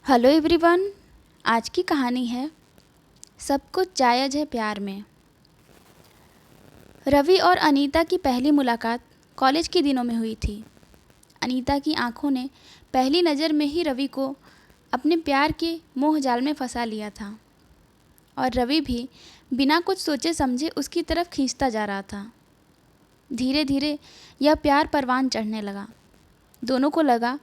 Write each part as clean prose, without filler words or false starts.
Hello everyone. आज की कहानी है सब कुछ जायज़ है प्यार में। रवि और अनीता की पहली मुलाकात कॉलेज के दिनों में हुई थी। अनीता की आंखों ने पहली नज़र में ही रवि को अपने प्यार के मोह जाल में फंसा लिया था और रवि भी बिना कुछ सोचे समझे उसकी तरफ खींचता जा रहा था। धीरे धीरे यह प्यार परवान चढ़ने लगा। दोनों को लगा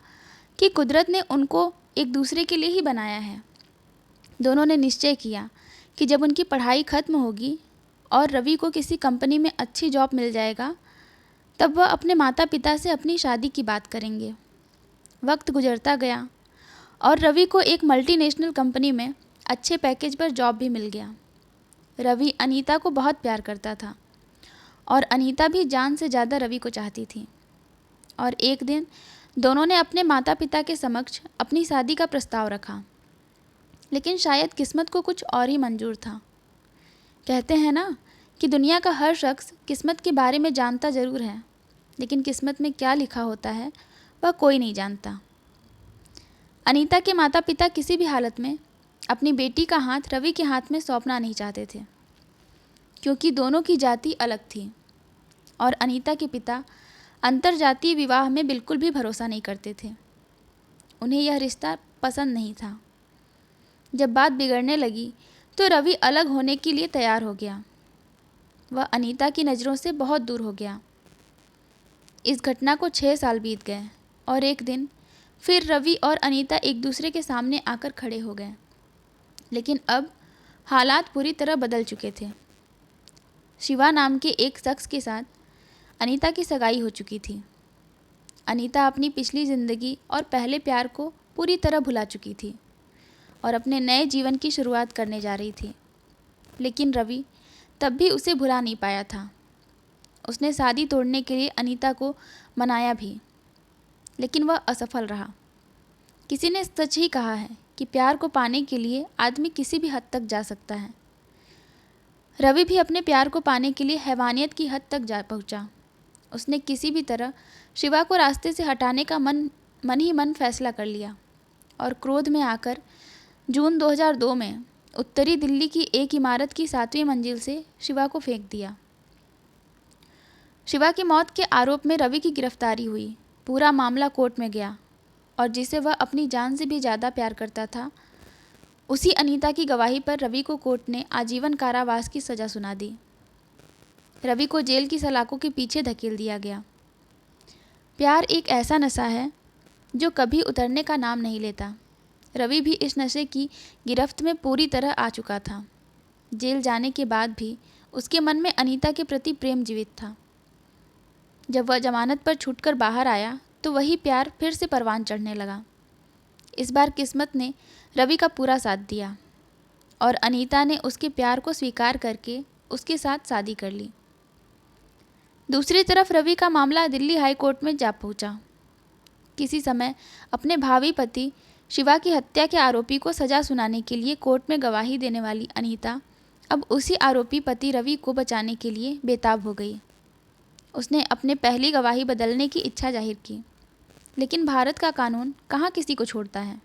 कि कुदरत ने उनको एक दूसरे के लिए ही बनाया है। दोनों ने निश्चय किया कि जब उनकी पढ़ाई ख़त्म होगी और रवि को किसी कंपनी में अच्छी जॉब मिल जाएगा तब वह अपने माता पिता से अपनी शादी की बात करेंगे। वक्त गुजरता गया और रवि को एक मल्टीनेशनल कंपनी में अच्छे पैकेज पर जॉब भी मिल गया। रवि अनीता को बहुत प्यार करता था और अनीता भी जान से ज़्यादा रवि को चाहती थी। और एक दिन दोनों ने अपने माता पिता के समक्ष अपनी शादी का प्रस्ताव रखा, लेकिन शायद किस्मत को कुछ और ही मंजूर था। कहते हैं ना कि दुनिया का हर शख्स किस्मत के बारे में जानता ज़रूर है, लेकिन किस्मत में क्या लिखा होता है वह कोई नहीं जानता। अनीता के माता पिता किसी भी हालत में अपनी बेटी का हाथ रवि के हाथ में सौंपना नहीं चाहते थे, क्योंकि दोनों की जाति अलग थी और अनीता के पिता अंतरजातीय विवाह में बिल्कुल भी भरोसा नहीं करते थे। उन्हें यह रिश्ता पसंद नहीं था। जब बात बिगड़ने लगी तो रवि अलग होने के लिए तैयार हो गया। वह अनीता की नज़रों से बहुत दूर हो गया। इस घटना को 6 साल बीत गए और एक दिन फिर रवि और अनीता एक दूसरे के सामने आकर खड़े हो गए, लेकिन अब हालात पूरी तरह बदल चुके थे। शिवा नाम के एक शख्स के साथ अनीता की सगाई हो चुकी थी। अनीता अपनी पिछली ज़िंदगी और पहले प्यार को पूरी तरह भुला चुकी थी और अपने नए जीवन की शुरुआत करने जा रही थी, लेकिन रवि तब भी उसे भुला नहीं पाया था। उसने शादी तोड़ने के लिए अनीता को मनाया भी, लेकिन वह असफल रहा। किसी ने सच ही कहा है कि प्यार को पाने के लिए आदमी किसी भी हद तक जा सकता है। रवि भी अपने प्यार को पाने के लिए हैवानियत की हद तक जा पहुंचा। उसने किसी भी तरह शिवा को रास्ते से हटाने का मन ही मन फैसला कर लिया और क्रोध में आकर जून 2002 में उत्तरी दिल्ली की एक इमारत की 7वीं मंजिल से शिवा को फेंक दिया। शिवा की मौत के आरोप में रवि की गिरफ्तारी हुई। पूरा मामला कोर्ट में गया और जिसे वह अपनी जान से भी ज़्यादा प्यार करता था, उसी अनीता की गवाही पर रवि को कोर्ट ने आजीवन कारावास की सज़ा सुना दी। रवि को जेल की सलाखों के पीछे धकेल दिया गया। प्यार एक ऐसा नशा है जो कभी उतरने का नाम नहीं लेता। रवि भी इस नशे की गिरफ्त में पूरी तरह आ चुका था। जेल जाने के बाद भी उसके मन में अनीता के प्रति प्रेम जीवित था। जब वह जमानत पर छूटकर बाहर आया तो वही प्यार फिर से परवान चढ़ने लगा। इस बार किस्मत ने रवि का पूरा साथ दिया और अनीता ने उसके प्यार को स्वीकार करके उसके साथ शादी कर ली। दूसरी तरफ रवि का मामला दिल्ली हाई कोर्ट में जा पहुंचा। किसी समय अपने भावी पति शिवा की हत्या के आरोपी को सज़ा सुनाने के लिए कोर्ट में गवाही देने वाली अनीता अब उसी आरोपी पति रवि को बचाने के लिए बेताब हो गई। उसने अपने पहली गवाही बदलने की इच्छा जाहिर की, लेकिन भारत का कानून कहाँ किसी को छोड़ता है।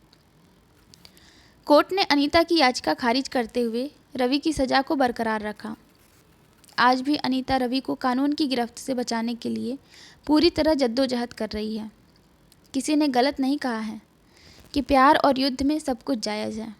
कोर्ट ने अनीता की याचिका खारिज करते हुए रवि की सज़ा को बरकरार रखा। आज भी अनीता रवि को कानून की गिरफ्त से बचाने के लिए पूरी तरह जद्दोजहद कर रही है। किसी ने गलत नहीं कहा है कि प्यार और युद्ध में सब कुछ जायज़ है।